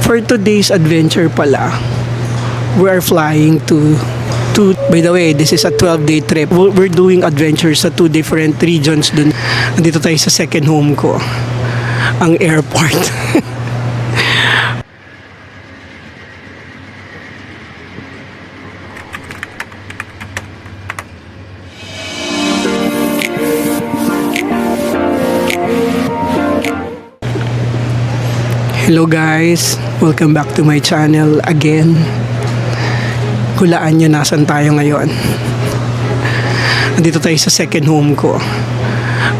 For today's adventure pala, we are flying by the way, this is a 12-day trip. We're doing adventures sa 2 different regions dun. Nandito tayo sa second home ko, ang airport. Hello guys, welcome back to my channel again. Hulaan nyo nasan tayo ngayon. Nandito tayo sa second home ko,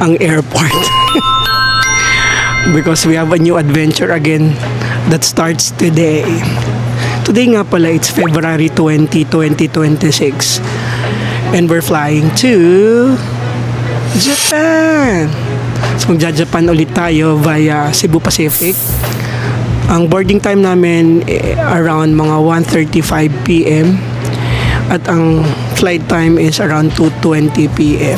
ang airport. Because we have a new adventure again that starts today. Today nga pala, it's February 20, 2026. And we're flying to Japan. So magja-Japan ulit tayo via Cebu Pacific. Ang boarding time namin around mga 1:35 PM at ang flight time is around 2:20 PM.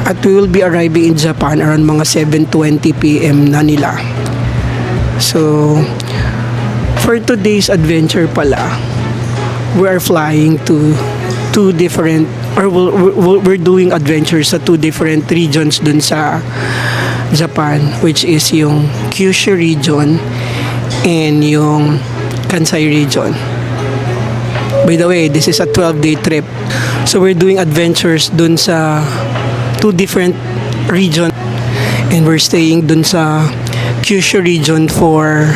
At we will be arriving in Japan around mga 7:20 PM na nila. So for today's adventure pala, we are flying to we're doing adventures sa 2 different regions dun sa Japan, which is yung Kyushu region and yung Kansai region. By the way, this is a 12-day trip. So we're doing adventures dun sa 2 different regions, and we're staying dun sa Kyushu region for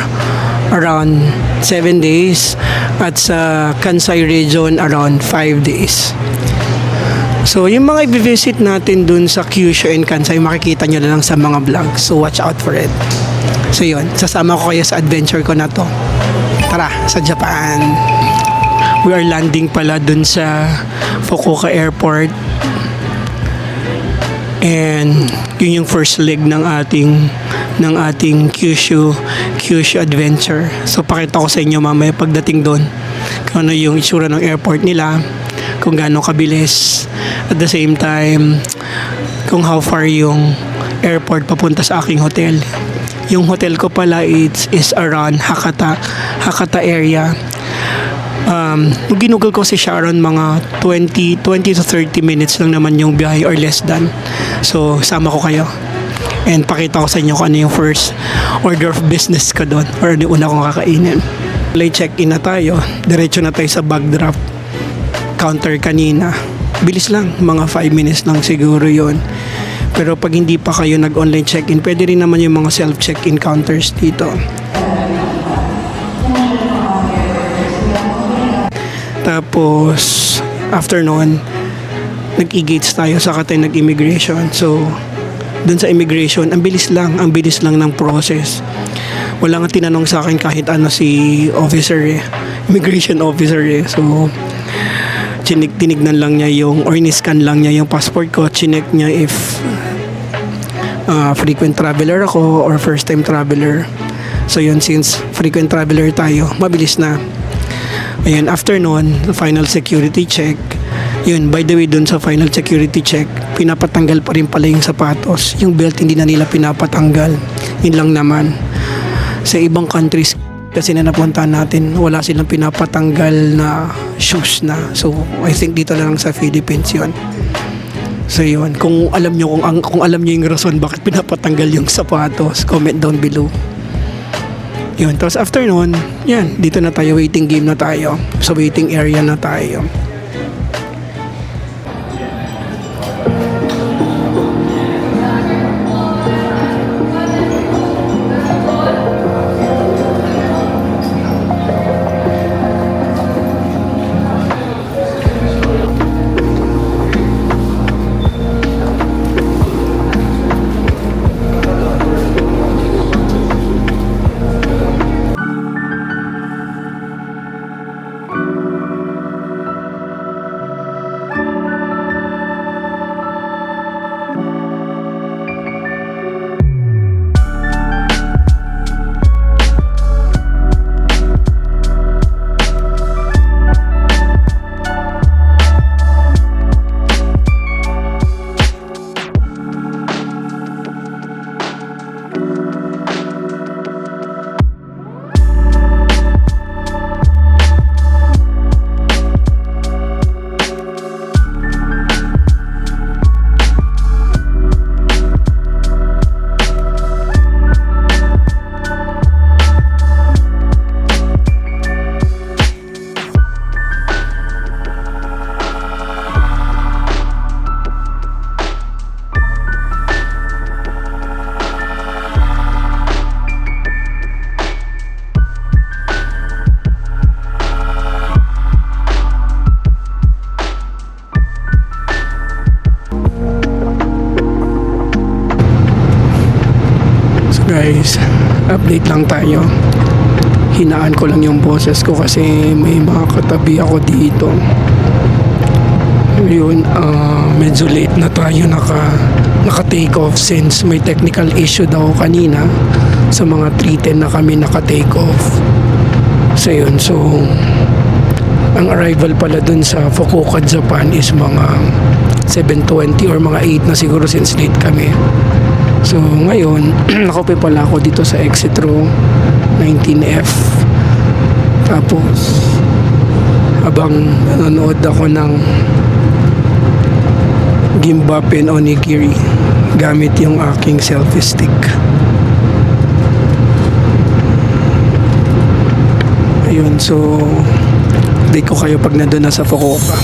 around 7 days at sa Kansai region around 5 days. So, yung mga i-visit natin dun sa Kyushu and Kansai, makikita nyo na lang sa mga vlog. So, watch out for it. So, yun. Sasama ko kayo sa adventure ko na to. Tara, sa Japan. We are landing pala dun sa Fukuoka Airport. And, yun yung first leg ng ating Kyushu adventure. So, pakita ko sa inyo mamaya pagdating doon kung ano yung itsura ng airport nila, kung gaano kabilis, at the same time kung how far yung airport papunta sa aking hotel. Yung hotel ko pala is around Hakata area. Ginugol ko si Sharon, mga 20 to 30 minutes lang naman yung biyahe or less than. So sama ko kayo and pakita ko sa inyo kung ano yung first order of business ko doon or ano yung una kong kakainin. Check-in na tayo, diretso na tayo sa bag drop counter kanina. Bilis lang, mga 5 minutes lang siguro yon. Pero pag hindi pa kayo nag-online check-in, pwede rin naman yung mga self-check-in counters dito. Tapos after noon, nag-e-gates tayo, saka tayo nag-immigration. So dun sa immigration, ang bilis lang ng process. Wala nga tinanong sa akin kahit ano si officer immigration officer So tinignan lang niya in-scan lang niya yung passport ko, chinek niya if frequent traveler ako or first time traveler. So yun, since frequent traveler tayo, mabilis na. Ayun, after nun, final security check. Yun, by the way, dun sa final security check, pinapatanggal pa rin pala yung sapatos. Yung belt hindi na nila pinapatanggal. Yun lang naman. Sa ibang countries kasi na napuntahan natin, wala silang pinapatanggal na shoes na. So I think dito lang sa Philippines yun. So yun, kung alam nyo yung rason bakit pinapatanggal yung sapatos, comment down below. Yun, tapos after nun, yan, dito na tayo, waiting game na tayo. So waiting area na tayo. Guys, update lang tayo. Hinaan ko lang yung boses ko kasi may mga katabi ako dito. Yun, medyo late na tayo naka-take off since may technical issue daw kanina. Sa mga 3:10 na kami naka-take off. So yun, so ang arrival pala dun sa Fukuoka, Japan is mga 7:20 or mga 8 na siguro since late kami. So ngayon, nakaupo pala ako dito sa exit row 19F. Tapos habang nanonood ako ng Gimbappen Onigiri gamit yung aking selfie stick. Ayun, so update ko kayo pag nandun na sa Fukuoka.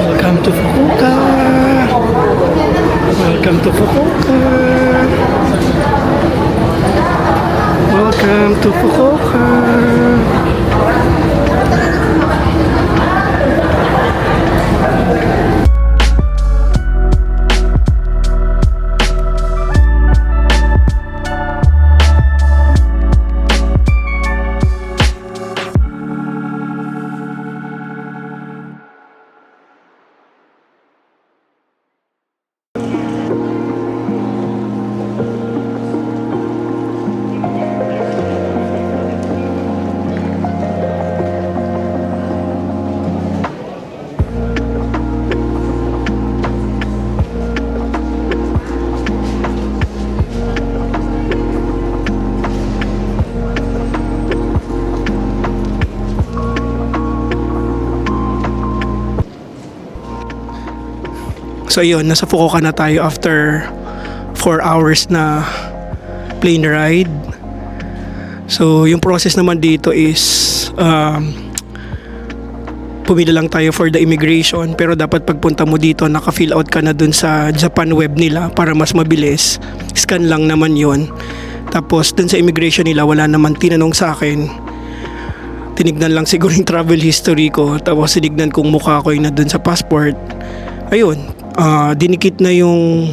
Welcome to Fukuoka. Welcome to Fukuoka. Welcome to Fukuoka. So yun, nasa Fukuoka na tayo after 4 hours na plane ride. So yung process naman dito is pumila lang tayo for the immigration, pero dapat pagpunta mo dito naka-fill out ka na dun sa Japan web nila para mas mabilis. Scan lang naman yon. Tapos dun sa immigration nila wala naman tinanong sa akin. Tinignan lang siguro yung travel history ko, tapos tinignan kong mukha ko yun na dun sa passport. Ayun, dinikit na yung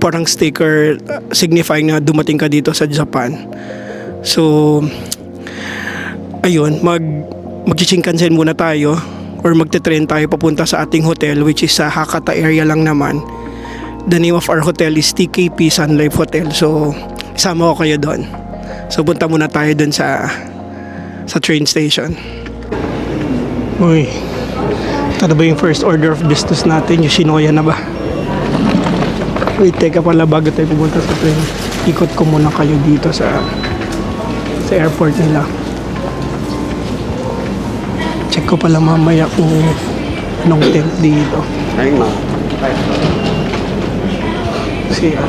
parang sticker signifying na dumating ka dito sa Japan. So ayun, mag-Shinkansen muna tayo or magte-train tayo papunta sa ating hotel, which is sa Hakata area lang naman. The name of our hotel is TKP Sun Life Hotel. So isama ko kayo doon. So punta muna tayo doon sa train station. Uy, ito na ba yung first order of business natin? Yoshinoya na ba? Wait, teka pala, bago tayo pupunta sa train, ikot ko muna kayo dito sa airport nila. Check ko pala mamaya kung anong tent dito. See ya.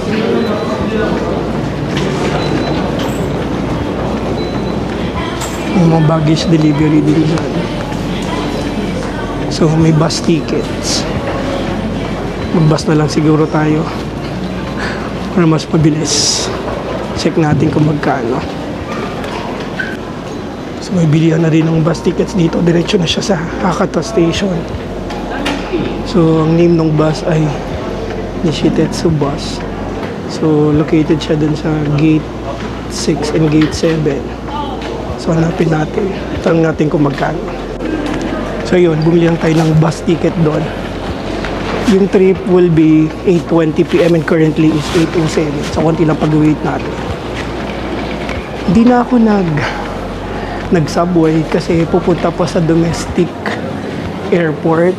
May mga baggage delivery din dyan. So may bus tickets. Mag-bus na lang siguro tayo para mas mabilis. Check natin kung magkano. So may bilihan na rin ng bus tickets dito. Diretso na siya sa Hakata Station. So, ang name ng bus ay Nishitetsu Bus. So, located siya dun sa Gate 6 and Gate 7. So, hanapin natin. Tanong natin kung magkano. So, yun. Bumili lang tayo ng bus ticket doon. Yung trip will be 8:20 p.m. and currently is 8:07. So, konti lang pag-wait natin. Hindi na ako nag-subway kasi pupunta pa sa domestic airport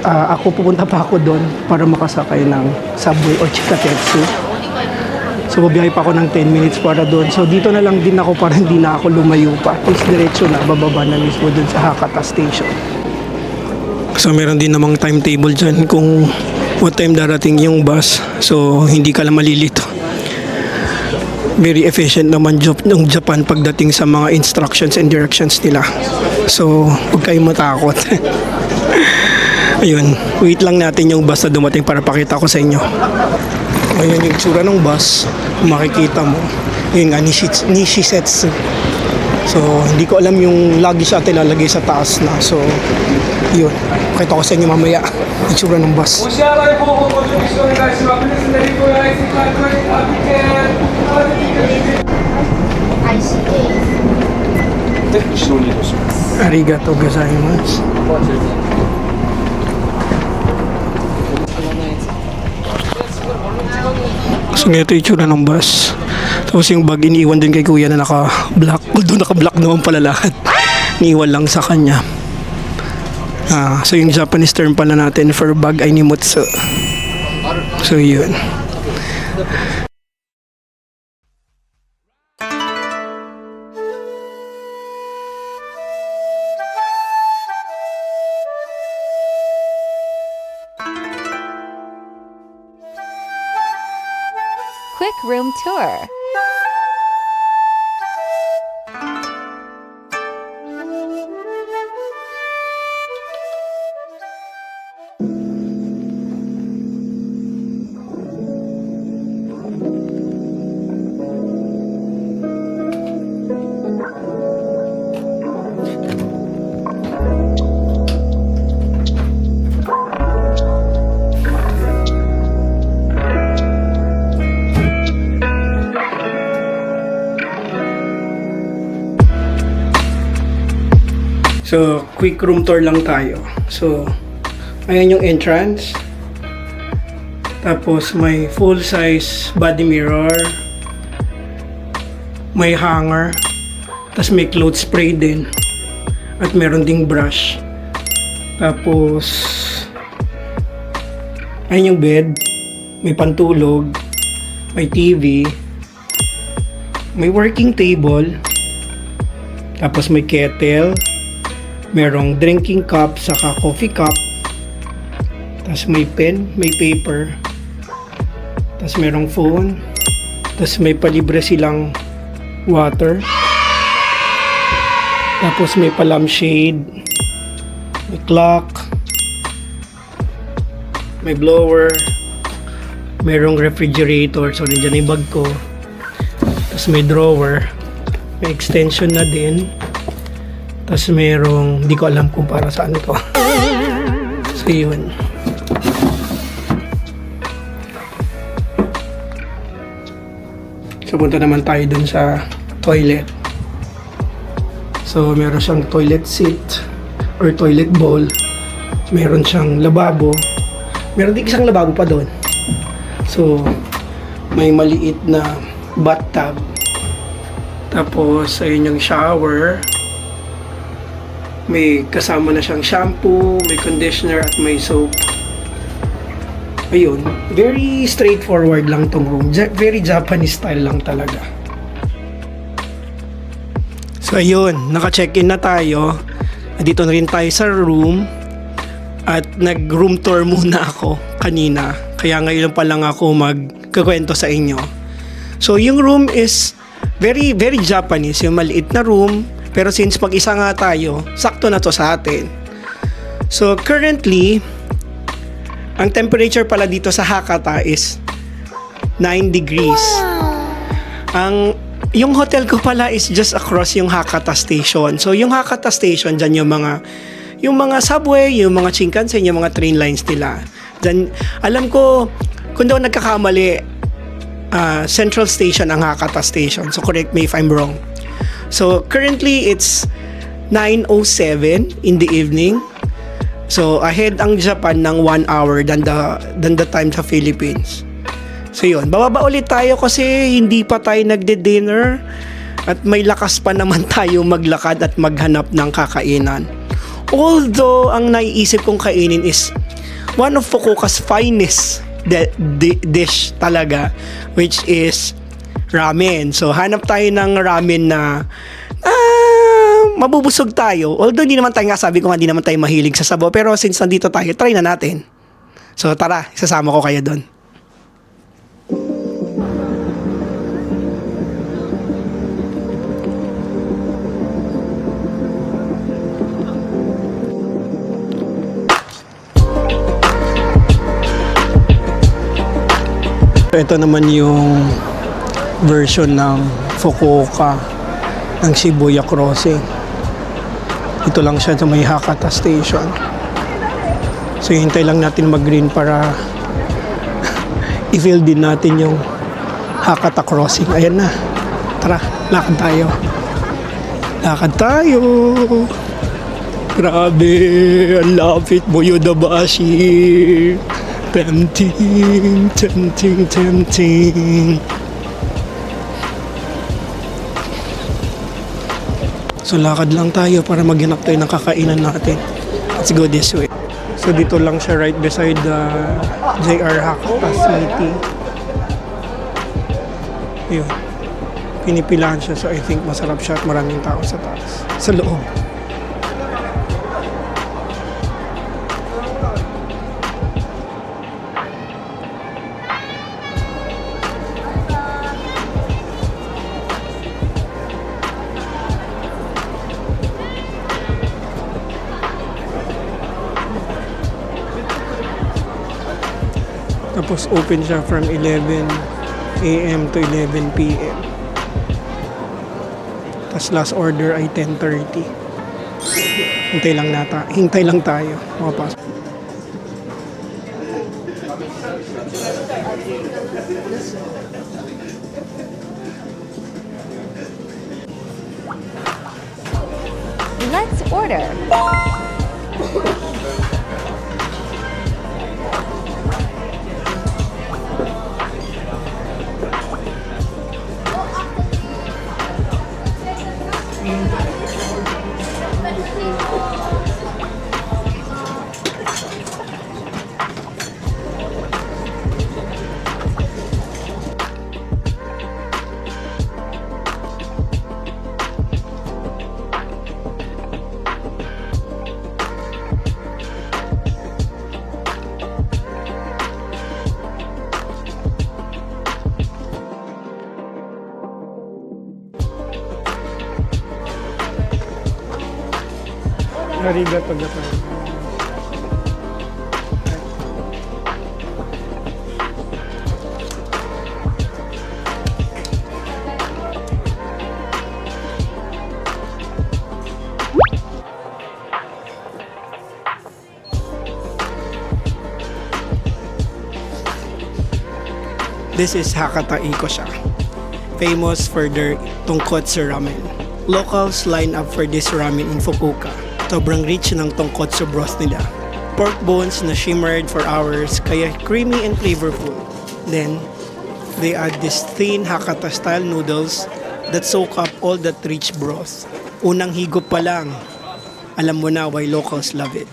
ako pupunta pa ako doon para makasakay ng subway o Chikatetsu. So babiyahe pa ako ng 10 minutes para doon. So dito na lang din ako para hindi na ako lumayo pa. Tapos diretso na bababa na mismo doon sa Hakata Station. So meron din namang timetable dyan kung what time darating yung bus. So hindi ka lang malilito. Very efficient naman ng Japan pagdating sa mga instructions and directions nila. So, huwag kayong matakot. Ayun, wait lang natin yung bus na dumating para pakita ko sa inyo. Ayun yung tsura ng bus. Makikita mo. Yun nga, Nishisetsu. So, hindi ko alam yung lagi siya lalagay sa taas na. So, yun. Pakita ko sa inyo mamaya yung tsura ng bus. Arigato gozaimasu. So ganito yung tsura ng bus. Tapos yung bag iniiwan din kay kuya na naka-black. Although naka-black naman pala lahat. Iniiwan lang sa kanya. So yung Japanese term pala natin for bag ay nimutsu. So yun. Quick room tour. So, quick room tour lang tayo. So, ayan yung entrance. Tapos, may full-size body mirror. May hanger. Tapos, may clothes spray din. At meron ding brush. Tapos, ayan yung bed. May pantulog. May TV. May working table. Tapos, may kettle. Merong drinking cup, saka coffee cup. Tapos may pen, may paper. Tapos merong phone. Tapos may palibre silang water. Tapos may pa-lampshade. May clock. May blower. Merong refrigerator. So, nandiyan yung bag ko. Tapos may drawer. May extension na din. Tapos merong, di ko alam kung para saan ito. So yun. So punta naman tayo dun sa toilet. So meron siyang toilet seat or toilet bowl. Meron siyang lababo. Meron din isang lababo pa doon. So may maliit na bathtub. Tapos ayun yung shower. May kasama na siyang shampoo, may conditioner at may soap. Ayun, very straightforward lang tong room. Very Japanese style lang talaga. So ayun, naka-check-in na tayo. Dito na rin tayo sa room. At nag-room tour muna ako kanina. Kaya ngayon pa lang ako magkakwento sa inyo. So yung room is very, very Japanese. Yung maliit na room. Pero since pag-isa nga tayo, sakto na to sa atin. So currently, ang temperature pala dito sa Hakata is 9 degrees. Yung hotel ko pala is just across yung Hakata Station. So yung Hakata Station, dyan yung mga subway, yung mga Shinkansen, yung mga train lines nila. Then, alam ko, kung daw nagkakamali, Central Station ang Hakata Station. So, correct me if I'm wrong. So, currently, it's 9:07 in the evening. So, ahead ang Japan ng 1 hour than the time sa Philippines. So, yun. Bababa ulit tayo kasi hindi pa tayo nagde-dinner at may lakas pa naman tayo maglakad at maghanap ng kakainan. Although, ang naiisip kong kainin is one of Fukuoka's finest dish talaga, which is ramen. So, hanap tayo ng ramen na mabubusog tayo. Although hindi naman tayo nga, sabi ko nga, hindi naman tayo mahilig sa sabaw. Pero since nandito tayo, try na natin. So tara, isasama ko kayo doon. Ito naman yung version ng Fukuoka ng Shibuya Crossing. Ito lang siya sa may Hakata Station. So hintay lang natin mag-green para i-feel din natin yung Hakata Crossing. Ayan na. Tara, lakad tayo. Lakad tayo. Grabe, ang lapit mo Yodobashi. Tempting, tempting, tempting. So lakad lang tayo para maghanap tayo ng kakainan natin. Let's go this way. So dito lang siya right beside the JR Hakata City. Yun. Pinipilahan siya, so I think masarap siya at maraming tao sa taas. Sa loob. Tapos open siya from 11 a.m. to 11 p.m. Tapos last order ay 10:30. Hintay lang tayo. Makapasok. Let's order. Arigato gozaimasu. This is Hakata Ikosha, famous for their tonkotsu ramen. Locals line up for this ramen in Fukuoka. Sobrang rich ng tonkotsu broth nila. Pork bones na shimmered for hours, kaya creamy and flavorful. Then, they add this thin Hakata style noodles that soak up all that rich broth. Unang higop pa lang, alam mo na why locals love it.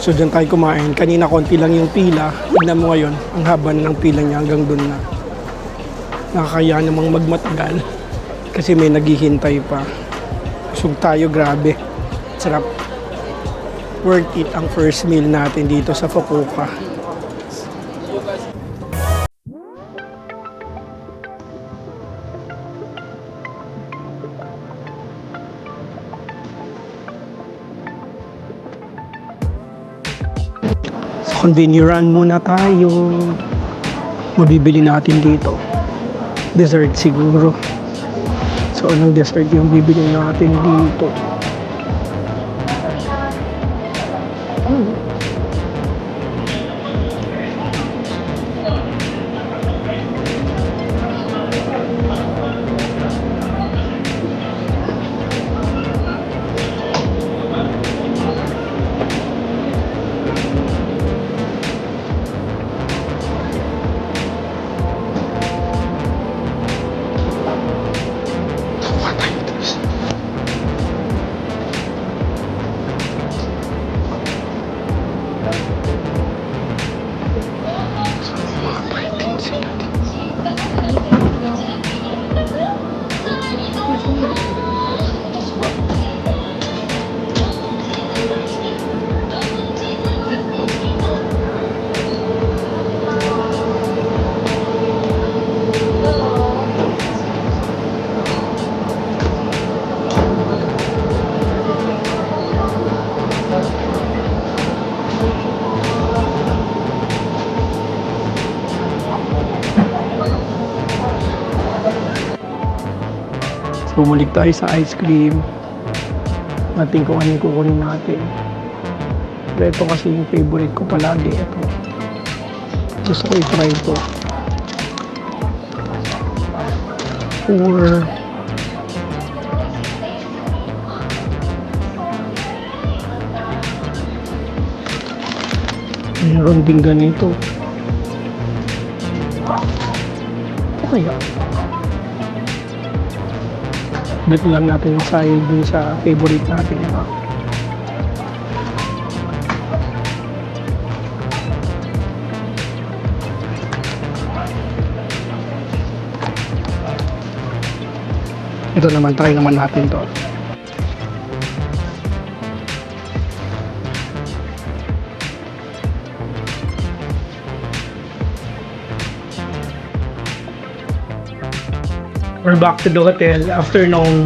So dyan tayo kumain. Kanina konti lang yung pila. Tignan mo ngayon, ang haba na ng pila niya hanggang doon na. Nakakaya namang magmatagal kasi may naghihintay pa. Busog tayo, grabe. Sarap. Worth it ang first meal natin dito sa Fukuoka. Convenient muna tayo. Mabibili natin dito. Dessert siguro. So, anong dessert yung bibili natin dito? Bumalik tayo sa ice cream. Natin kung ano yung kukunin natin. Pero ito kasi yung favorite ko palagi. Ito. Gusto ko i-try ito. Or meron din ganito. Okay. Bet lang natin yung side dun sa favorite natin. Ito naman, try naman natin to. We're back to the hotel after nung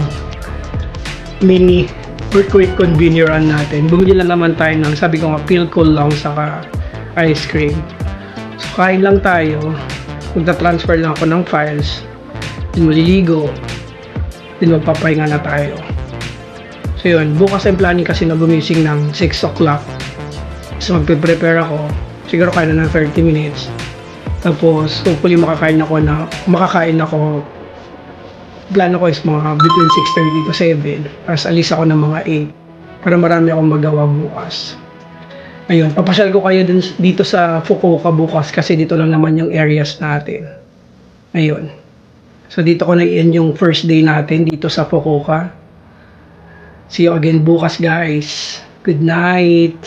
mini earthquake convenient run natin. Bumili lang naman tayo ng, sabi ko nga, feel cool lang saka ice cream. So kain lang tayo. Magta-transfer lang ako ng files. Then maliligo. Then magpapahinga na tayo. So yun, bukas ang planning kasi na gumising ng 6 o'clock. So magpe-prepare ako. Siguro kaya na ng 30 minutes. Tapos hopefully makakain ako. Plano ko is mga between 6:30 to 7. Tapos alis ako ng mga 8. Para marami akong magawa bukas. Ayun, papasyal ko kayo dito sa Fukuoka bukas kasi dito lang naman yung areas natin. Ayun. So dito ko na-end yung first day natin dito sa Fukuoka. See you again bukas, guys. Good night.